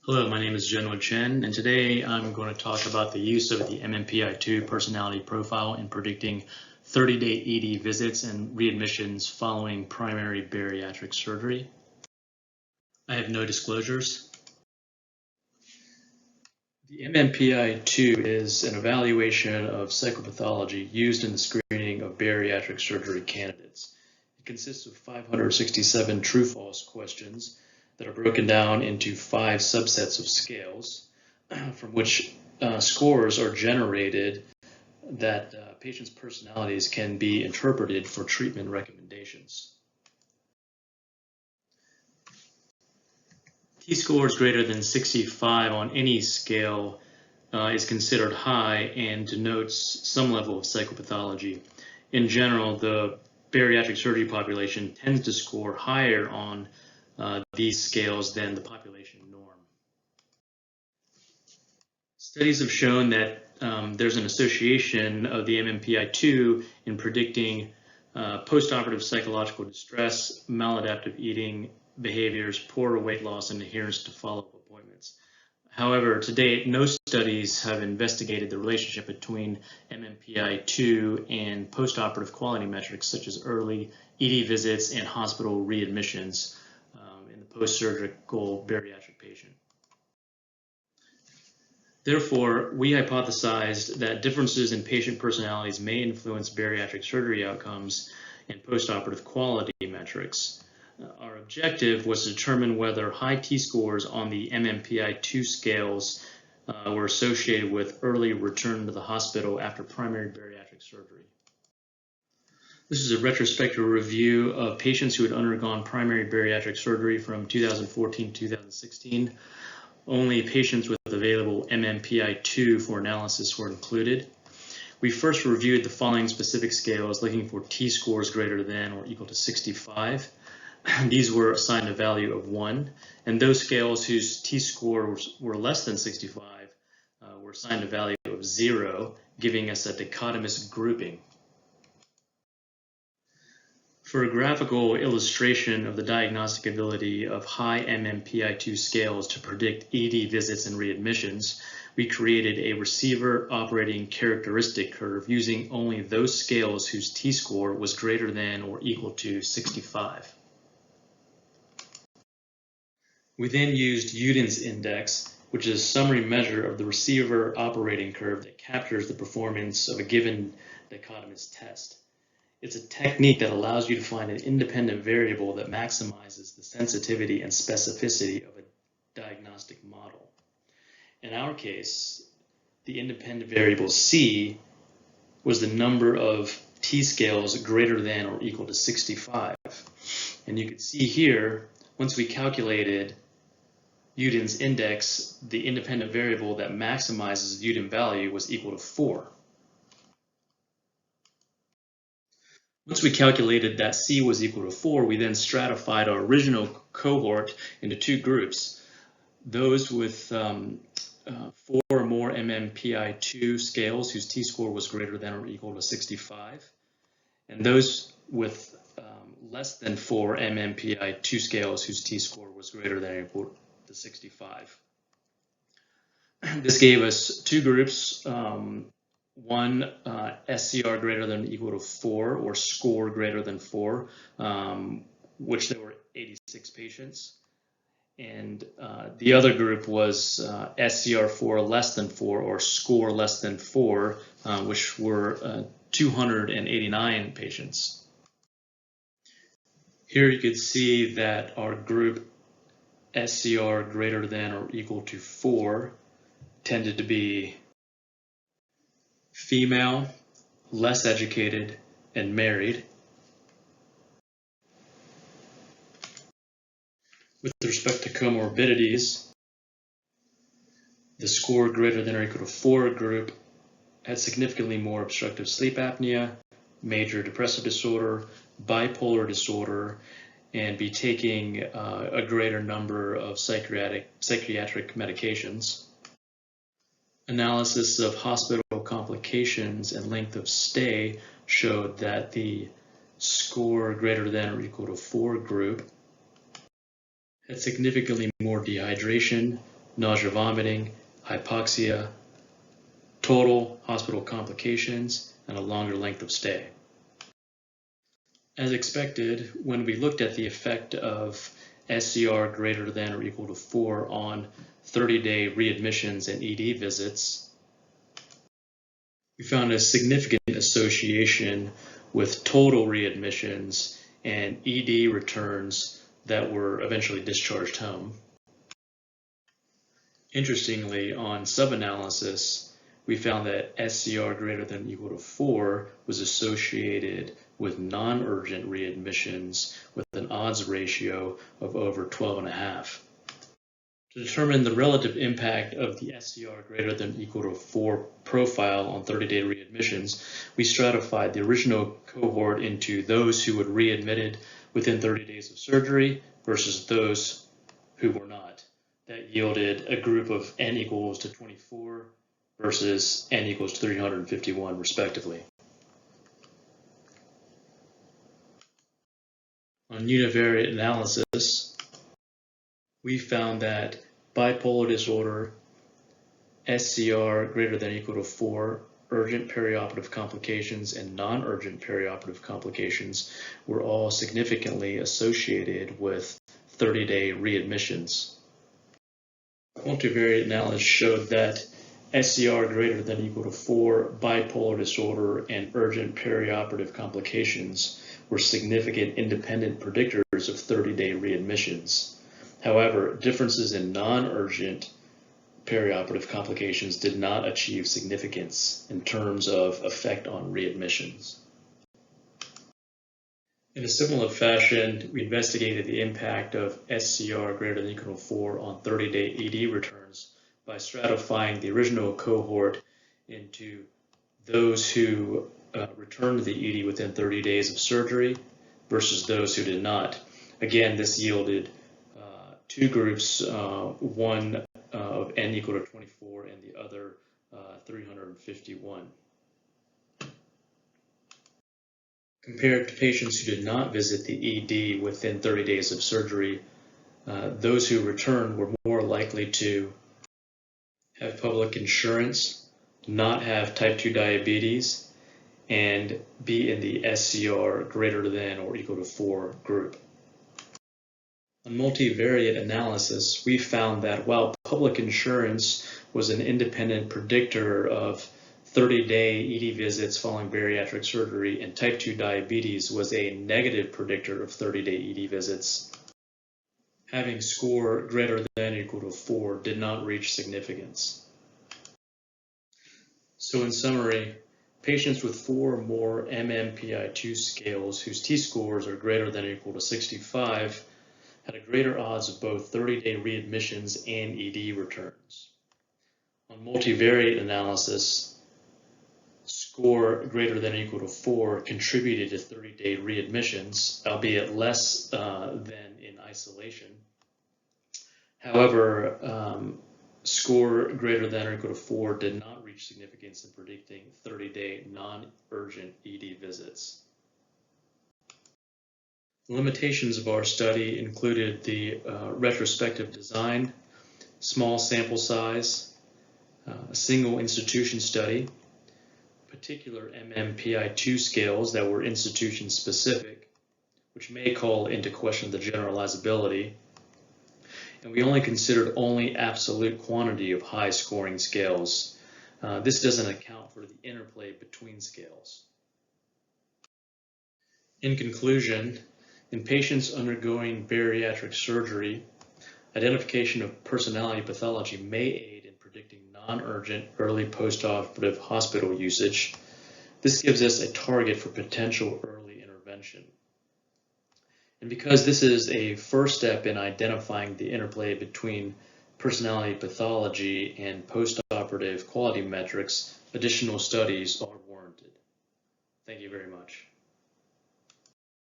Hello, my name is Jennwood Chen, and today I'm going to talk about the use of the MMPI-2 personality profile in predicting 30-day ED visits and readmissions following primary bariatric surgery. I have no disclosures. The MMPI-2 is an evaluation of psychopathology used in the screening of bariatric surgery candidates. It consists of 567 true-false questions that are broken down into 5 subsets of scales from which scores are generated that patients' personalities can be interpreted for treatment recommendations. T-scores greater than 65 on any scale is considered high and denotes some level of psychopathology. In general, the bariatric surgery population tends to score higher on these scales than the population norm. Studies have shown that there's an association of the MMPI-2 in predicting postoperative psychological distress, maladaptive eating behaviors, poor weight loss, and adherence to follow-up appointments. However, to date, no studies have investigated the relationship between MMPI-2 and postoperative quality metrics such as early ED visits and hospital readmissions in the post-surgical bariatric patient. Therefore, we hypothesized that differences in patient personalities may influence bariatric surgery outcomes and postoperative quality metrics. Our objective was to determine whether high T-scores on the MMPI-2 scales were associated with early return to the hospital after primary bariatric surgery. This is a retrospective review of patients who had undergone primary bariatric surgery from 2014 to 2016. Only patients with available MMPI-2 for analysis were included. We first reviewed the following specific scales looking for T-scores greater than or equal to 65. These were assigned a value of 1, and those scales whose T-scores were less than 65 were assigned a value of 0, giving us a dichotomous grouping. For a graphical illustration of the diagnostic ability of high MMPI-2 scales to predict ED visits and readmissions, we created a receiver operating characteristic curve using only those scales whose T-score was greater than or equal to 65. We then used Udin's index, which is a summary measure of the receiver operating curve that captures the performance of a given dichotomous test. It's a technique that allows you to find an independent variable that maximizes the sensitivity and specificity of a diagnostic model. In our case, the independent variable C was the number of T-scales greater than or equal to 65. And you can see here, once we calculated Udin's index, the independent variable that maximizes the Udin value was equal to 4. Once we calculated that C was equal to 4, we then stratified our original cohort into 2 groups. Those with 4 or more MMPI-2 scales whose T-score was greater than or equal to 65, and those with less than 4 MMPI-2 scales whose T-score was greater than or equal to 65. This gave us 2 groups. One SCR greater than or equal to 4 or score greater than 4, which there were 86 patients. And the other group was SCR4 less than 4 or score less than 4, which were 289 patients. Here you can see that our group SCR greater than or equal to 4 tended to be female, less educated, and married. With respect to comorbidities, the score greater than or equal to 4 group had significantly more obstructive sleep apnea, major depressive disorder, bipolar disorder, and be taking a greater number of psychiatric medications. Analysis of hospital complications and length of stay showed that the score greater than or equal to 4 group had significantly more dehydration, nausea, vomiting, hypoxia, total hospital complications, and a longer length of stay. As expected, when we looked at the effect of SCR greater than or equal to 4 on 30-day readmissions and ED visits, we found a significant association with total readmissions and ED returns that were eventually discharged home. Interestingly, on sub-analysis, we found that SCR greater than or equal to 4 was associated with non-urgent readmissions with an odds ratio of over 12.5. To determine the relative impact of the SCR greater than or equal to 4 profile on 30-day readmissions, we stratified the original cohort into those who were readmitted within 30 days of surgery versus those who were not. That yielded a group of N equals to 24 versus N equals to 351, respectively. On univariate analysis, we found that bipolar disorder, SCR greater than or equal to 4, urgent perioperative complications, and non-urgent perioperative complications were all significantly associated with 30-day readmissions. Multivariate analysis showed that SCR greater than or equal to 4, bipolar disorder, and urgent perioperative complications were significant independent predictors of 30-day readmissions. However, differences in non-urgent perioperative complications did not achieve significance in terms of effect on readmissions. In a similar fashion, we investigated the impact of SCR greater than or equal to 4 on 30-day ED returns by stratifying the original cohort into those who returned to the ED within 30 days of surgery versus those who did not. Again, this yielded two groups, one of N equal to 24 and the other 351. Compared to patients who did not visit the ED within 30 days of surgery, those who returned were more likely to have public insurance, not have type 2 diabetes, and be in the SCR greater than or equal to 4 group. On multivariate analysis, we found that while public insurance was an independent predictor of 30-day ED visits following bariatric surgery, and type 2 diabetes was a negative predictor of 30-day ED visits, having score greater than or equal to 4 did not reach significance. So in summary, patients with 4 or more MMPI-2 scales whose T-scores are greater than or equal to 65 had a greater odds of both 30-day readmissions and ED returns. On multivariate analysis, score greater than or equal to 4 contributed to 30-day readmissions, albeit less than in isolation. However, score greater than or equal to 4 did not reach significance in predicting 30-day non-urgent ED visits. The limitations of our study included the retrospective design, small sample size, a single institution study, particular MMPI-2 scales that were institution specific, which may call into question the generalizability, and we only considered absolute quantity of high scoring scales. This doesn't account for the interplay between scales. In conclusion, in patients undergoing bariatric surgery, identification of personality pathology may aid in predicting non-urgent early postoperative hospital usage. This gives us a target for potential early intervention. And because this is a first step in identifying the interplay between personality pathology and postoperative quality metrics, additional studies are warranted. Thank you very much.